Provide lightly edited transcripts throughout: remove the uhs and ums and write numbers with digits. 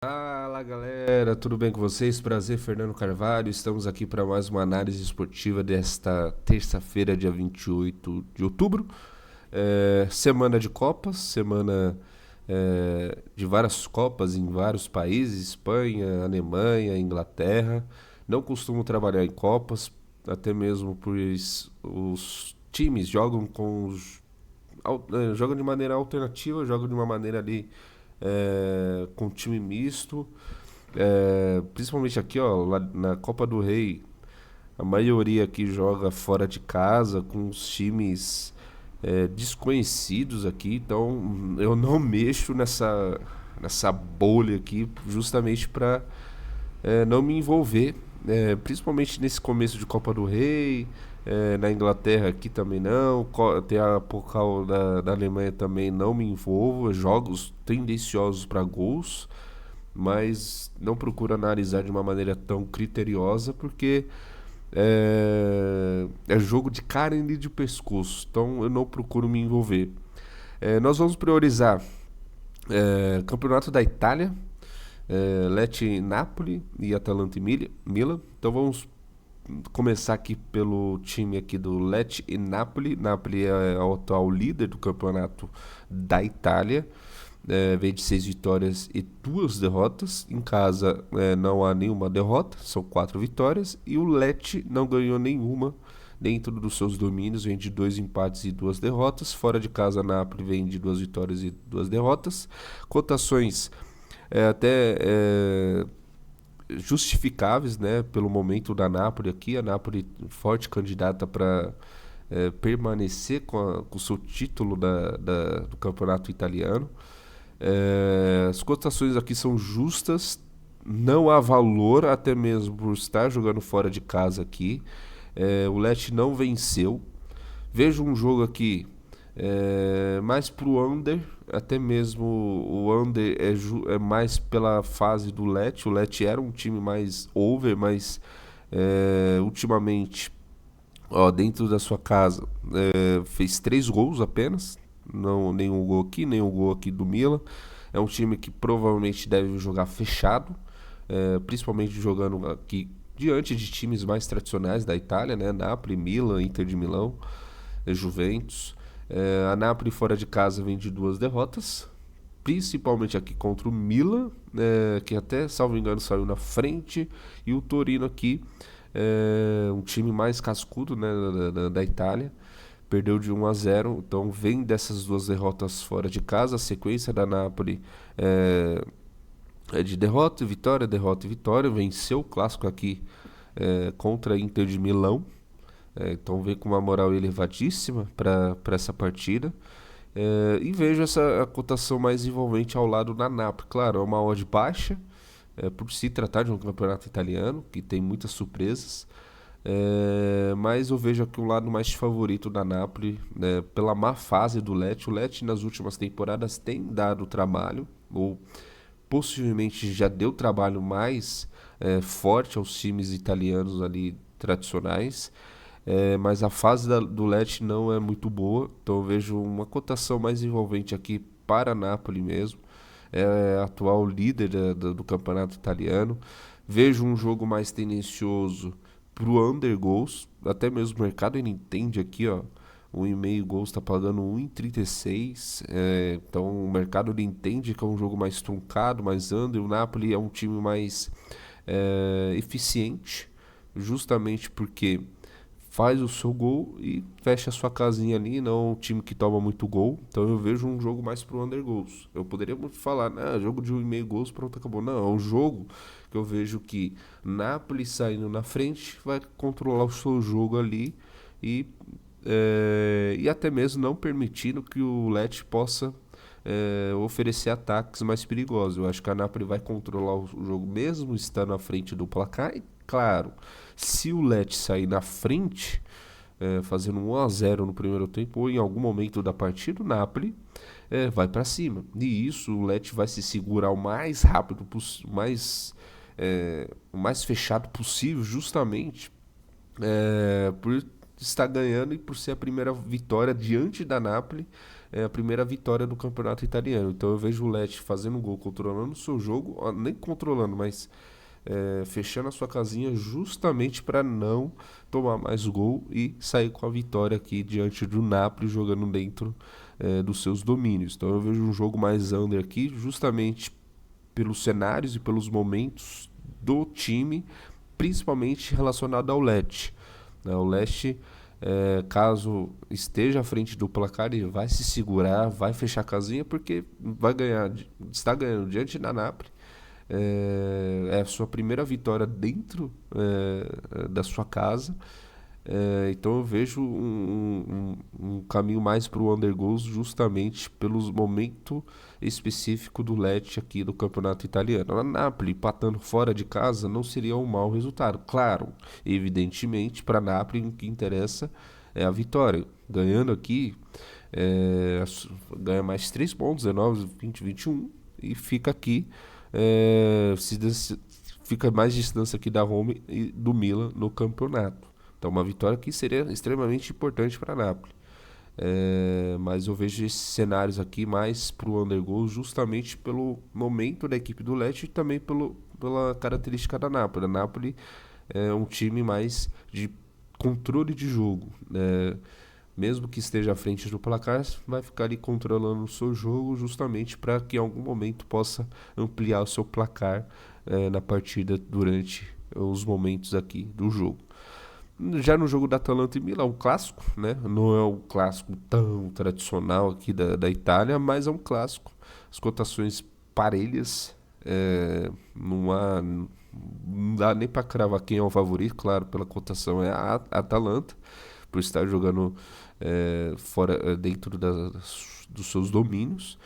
Fala galera, tudo bem com vocês? Prazer, Fernando Carvalho. Estamos aqui para mais uma análise esportiva desta terça-feira, dia 28 de outubro. Semana de Copas, semana de várias Copas em vários países: Espanha, Alemanha, Inglaterra. Não costumo trabalhar em Copas, até mesmo pois os times jogam jogam de maneira alternativa, jogam de uma maneira ali com time misto. Principalmente aqui, ó, lá na Copa do Rei, a maioria aqui joga fora de casa com os times desconhecidos aqui, então eu não mexo nessa bolha aqui justamente para não me envolver, principalmente nesse começo de Copa do Rei. Na Inglaterra aqui também não, tem a Pokal da Alemanha também não me envolvo, jogos tendenciosos para gols, mas não procuro analisar de uma maneira tão criteriosa porque é jogo de carne e de pescoço, então eu não procuro me envolver. Nós vamos priorizar Campeonato da Itália, Lecce Napoli e Atalanta e Milan. Então vamos começar aqui pelo time aqui do Lecce e Napoli. Napoli é o atual líder do campeonato da Itália. Vem de 6 vitórias e 2 derrotas. Em casa não há nenhuma derrota, são 4 vitórias. E o Lecce não ganhou nenhuma dentro dos seus domínios, vem de 2 empates e 2 derrotas. Fora de casa, Napoli vem de 2 vitórias e 2 derrotas. Cotações até justificáveis, né, pelo momento da Napoli aqui. A Napoli forte candidata para permanecer com o seu título do campeonato italiano. As cotações aqui são justas, não há valor, até mesmo por estar jogando fora de casa aqui. O Lecce não venceu. Vejo um jogo aqui mais pro under, até mesmo o under é mais pela fase do Lecce. O Lecce era um time mais over, mas ultimamente, ó, dentro da sua casa, fez 3 gols apenas. Não, nenhum gol aqui, nenhum gol aqui do Milan. É um time que provavelmente deve jogar fechado, principalmente jogando aqui diante de times mais tradicionais da Itália, né? Napoli, Milan, Inter de Milão, Juventus. A Napoli fora de casa vem de 2 derrotas, principalmente aqui contra o Milan, que até, salvo engano, saiu na frente, e o Torino aqui, um time mais cascudo, né, da Itália, perdeu de 1-0, então vem dessas 2 derrotas fora de casa. A sequência da Napoli é de derrota e vitória. Venceu o clássico aqui contra a Inter de Milão, então vem com uma moral elevadíssima para essa partida. E vejo essa a cotação mais envolvente ao lado da Napoli. Claro, é uma odd baixa, por se tratar de um campeonato italiano que tem muitas surpresas. Mas eu vejo aqui o lado mais favorito da Napoli, né, pela má fase do Lecce. O Lecce nas últimas temporadas tem dado trabalho, ou possivelmente já deu trabalho mais forte aos times italianos ali tradicionais. Mas a fase do Lecce não é muito boa, então eu vejo uma cotação mais envolvente aqui para a Napoli mesmo. É a atual líder do campeonato italiano. Vejo um jogo mais tendencioso pro under goals, até mesmo o mercado ele entende aqui, ó. 1,5 gols está pagando 1,36. Então o mercado ele entende que é um jogo mais truncado, mais under. O Napoli é um time mais eficiente, justamente porque faz o seu gol e fecha a sua casinha ali, não é um time que toma muito gol. Então eu vejo um jogo mais pro under goals. Eu poderia muito falar, né, jogo de 1,5 gols, pronto, acabou. Não, é um jogo que eu vejo que Napoli saindo na frente vai controlar o seu jogo ali e, e até mesmo não permitindo que o Lecce possa oferecer ataques mais perigosos. Eu acho que a Napoli vai controlar o jogo mesmo estando à frente do placar. E claro, se o Lecce sair na frente, fazendo 1-0 no primeiro tempo ou em algum momento da partida, o Napoli vai para cima. E isso o Lecce vai se segurar o mais rápido, o mais fechado possível, justamente por estar ganhando e por ser a primeira vitória diante da Napoli é a primeira vitória do campeonato italiano. Então eu vejo o Lecce fazendo gol, controlando o seu jogo, nem controlando, mas fechando a sua casinha justamente para não tomar mais gol e sair com a vitória aqui diante do Napoli jogando dentro dos seus domínios. Então eu vejo um jogo mais under aqui justamente pelos cenários e pelos momentos do time, principalmente relacionado ao Lecce. O Lecce, caso esteja à frente do placar, ele vai se segurar, vai fechar a casinha porque vai ganhar, está ganhando diante da Napoli. É a sua primeira vitória dentro da sua casa. Então eu vejo um caminho mais para o under goals justamente pelo momento específico do Lecce aqui do campeonato italiano. A Napoli empatando fora de casa não seria um mau resultado. Claro, evidentemente para a Napoli o que interessa é a vitória. Ganhando aqui, ganha mais 3 pontos, 19, 20, 21 e fica aqui, fica mais distância aqui da Roma e do Milan no campeonato. Então uma vitória que seria extremamente importante para a Napoli. Mas eu vejo esses cenários aqui mais para o undergoal justamente pelo momento da equipe do Lecce e também pela característica da Napoli. A Napoli é um time mais de controle de jogo. Mesmo que esteja à frente do placar, vai ficar ali controlando o seu jogo justamente para que em algum momento possa ampliar o seu placar na partida durante os momentos aqui do jogo. Já no jogo da Atalanta e Milan, é um clássico, né? Não é um clássico tão tradicional aqui da Itália, mas é um clássico. As cotações parelhas, não dá nem para cravar quem é o favorito, claro, pela cotação é a Atalanta, por estar jogando fora, dentro dos seus domínios.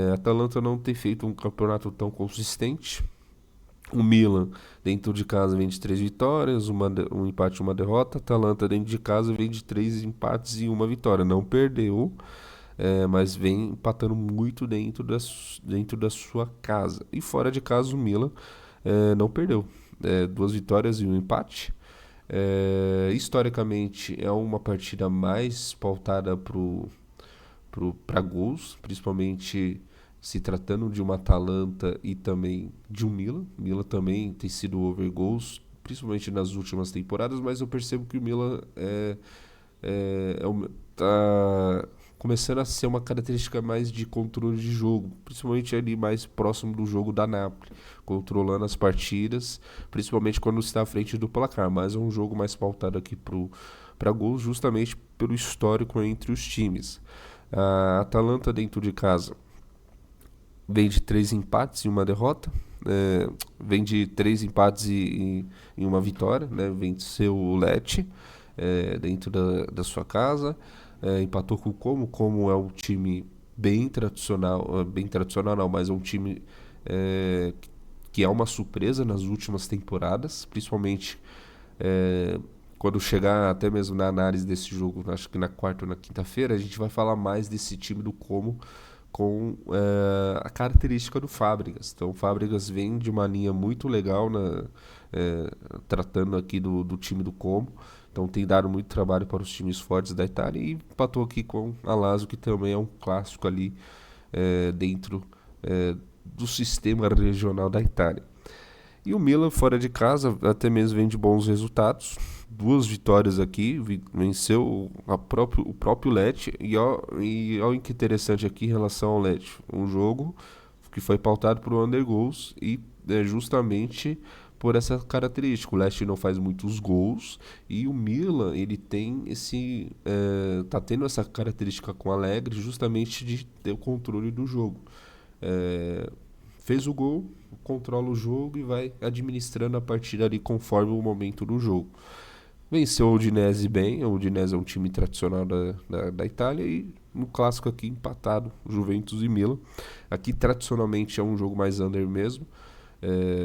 A Atalanta não tem feito um campeonato tão consistente. O Milan, dentro de casa, vem de 3 vitórias, um empate e uma derrota. A Atalanta, dentro de casa, vem de 3 empates e uma vitória. Não perdeu, mas vem empatando muito dentro da sua casa. E fora de casa, o Milan não perdeu. 2 vitórias e um empate. Historicamente, é uma partida mais pautada para gols, principalmente se tratando de uma Atalanta e também de um Milan. O Milan também tem sido over goals, principalmente nas últimas temporadas, mas eu percebo que o Milan tá começando a ser uma característica mais de controle de jogo, principalmente ali mais próximo do jogo da Napoli, controlando as partidas, principalmente quando está à frente do placar, mas é um jogo mais pautado aqui para gols, justamente pelo histórico entre os times. A Atalanta dentro de casa vem de 3 empates e uma derrota. Vem de 3 empates e uma vitória, né? Venceu o Lecce dentro da sua casa. Empatou com o Como é um time bem tradicional não, mas é um time que é uma surpresa nas últimas temporadas, principalmente quando chegar até mesmo na análise desse jogo, acho que na quarta ou na quinta-feira, a gente vai falar mais desse time do Como com a característica do Fábricas. Então o Fábricas vem de uma linha muito legal tratando aqui do time do Como. Então tem dado muito trabalho para os times fortes da Itália e empatou aqui com a Lazio, que também é um clássico ali dentro do sistema regional da Itália. E o Milan, fora de casa, até mesmo vem de bons resultados. 2 vitórias aqui, venceu o próprio Lecce. E olha que interessante aqui em relação ao Lecce. Um jogo que foi pautado por under goals e justamente por essa característica. O Lecce não faz muitos gols e o Milan, ele tem tá tendo essa característica com o Allegri justamente de ter o controle do jogo. Fez o gol, controla o jogo e vai administrando a partida ali conforme o momento do jogo. Venceu o Udinese bem, o Udinese é um time tradicional da Itália e no clássico aqui empatado, Juventus e Milan. Aqui tradicionalmente é um jogo mais under mesmo,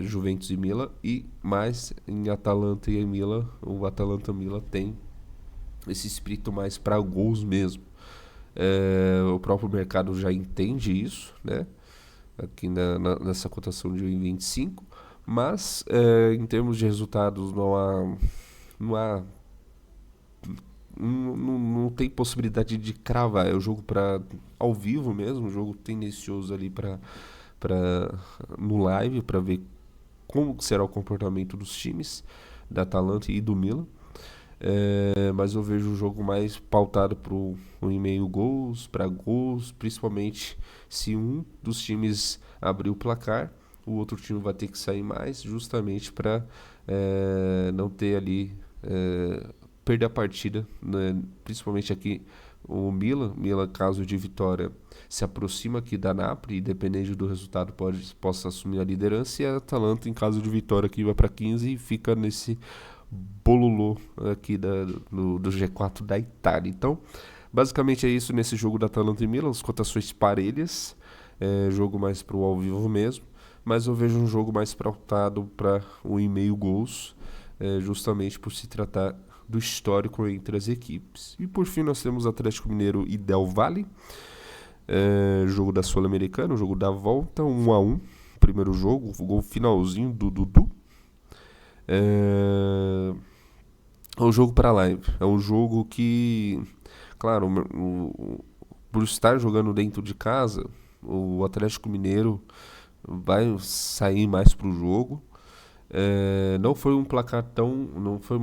Juventus e Milan, e mais em Atalanta e Milan, o Atalanta-Milan tem esse espírito mais para gols mesmo. O próprio mercado já entende isso, né? Aqui nessa cotação de 1,25, mas em termos de resultados não há não tem possibilidade de cravar. É o jogo para ao vivo mesmo, um jogo tendencioso ali para no live para ver como será o comportamento dos times da Atalanta e do Milan. Mas eu vejo o jogo mais pautado para o e-mail gols, para gols, principalmente se um dos times abrir o placar, o outro time vai ter que sair mais, justamente para não ter ali perder a partida, né? Principalmente aqui o Milan, caso de vitória, se aproxima aqui da Napoli e dependendo do resultado possa assumir a liderança, e a Atalanta, em caso de vitória, aqui vai para 15 e fica nesse bololô aqui do G4 da Itália. Então, basicamente é isso nesse jogo da Atalanta e Milan, as cotações parelhas, jogo mais pro ao vivo mesmo, mas eu vejo um jogo mais pautado para o e-mail gols, justamente por se tratar do histórico entre as equipes. E por fim nós temos Atlético Mineiro e Del Valle, jogo da Sul-Americana, jogo da volta, 1-1, primeiro jogo, gol finalzinho do Dudu. É um jogo para live, é um jogo que, claro, por estar jogando dentro de casa, o Atlético Mineiro vai sair mais pro jogo. Não foi um placar tão, não foi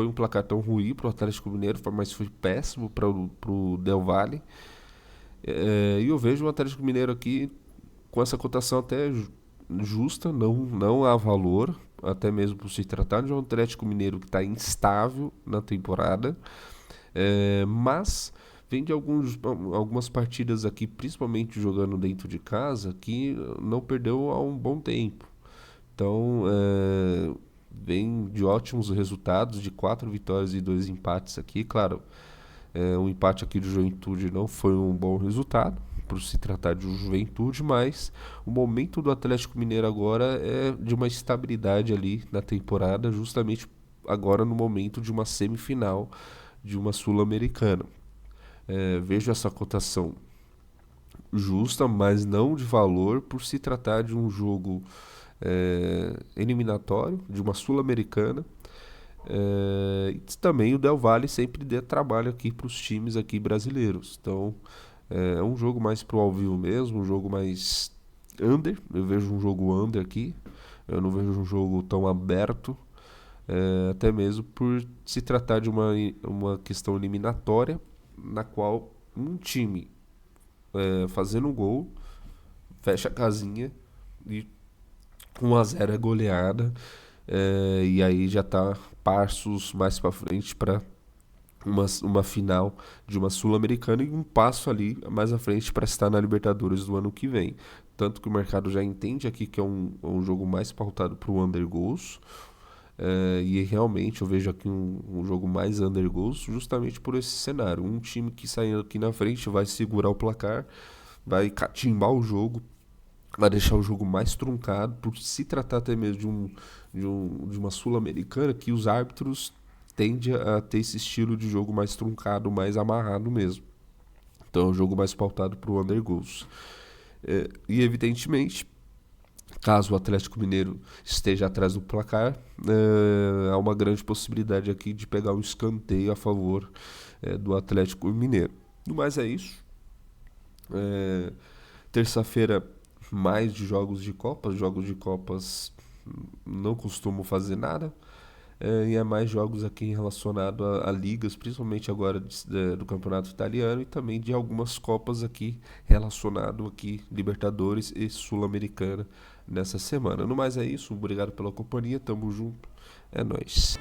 um placar tão ruim para o Atlético Mineiro, mas foi péssimo para o Del Valle. E eu vejo o Atlético Mineiro aqui com essa cotação até justa, não há valor, até mesmo por se tratar de um Atlético Mineiro que está instável na temporada, mas vem de algumas partidas aqui, principalmente jogando dentro de casa, que não perdeu há um bom tempo. Então, vem de ótimos resultados, de 4 vitórias e 2 empates aqui. Claro, um empate aqui do Juventude não foi um bom resultado, por se tratar de um Juventude, mas o momento do Atlético Mineiro agora é de uma estabilidade ali na temporada, justamente agora no momento de uma semifinal de uma Sul-Americana. Vejo essa cotação justa, mas não de valor, por se tratar de um jogo eliminatório, de uma Sul-Americana. E também o Del Valle sempre dê trabalho aqui para os times aqui brasileiros. Então é um jogo mais pro ao vivo mesmo, um jogo mais under. Eu vejo um jogo under aqui. Eu não vejo um jogo tão aberto, até mesmo por se tratar de uma questão eliminatória, na qual um time fazendo um gol fecha a casinha e 1-0 é goleada, e aí já tá passos mais para frente para uma final de uma Sul-Americana e um passo ali mais à frente para estar na Libertadores do ano que vem. Tanto que o mercado já entende aqui que é um jogo mais pautado para o under goals, e realmente eu vejo aqui um jogo mais under goals justamente por esse cenário. Um time que saindo aqui na frente vai segurar o placar, vai catimbar o jogo, vai deixar o jogo mais truncado, por se tratar até mesmo de uma Sul-Americana, que os árbitros tendem a ter esse estilo de jogo mais truncado, mais amarrado mesmo. Então é um jogo mais pautado para o under goals. E evidentemente, caso o Atlético Mineiro esteja atrás do placar, há uma grande possibilidade aqui de pegar um escanteio a favor do Atlético Mineiro. No mais é isso. Terça-feira, mais de jogos de Copas. Jogos de Copas não costumam fazer nada. E é mais jogos aqui relacionados a ligas, principalmente agora do Campeonato Italiano, e também de algumas Copas aqui relacionado aqui, Libertadores e Sul-Americana, nessa semana. No mais é isso, obrigado pela companhia, tamo junto, é nóis.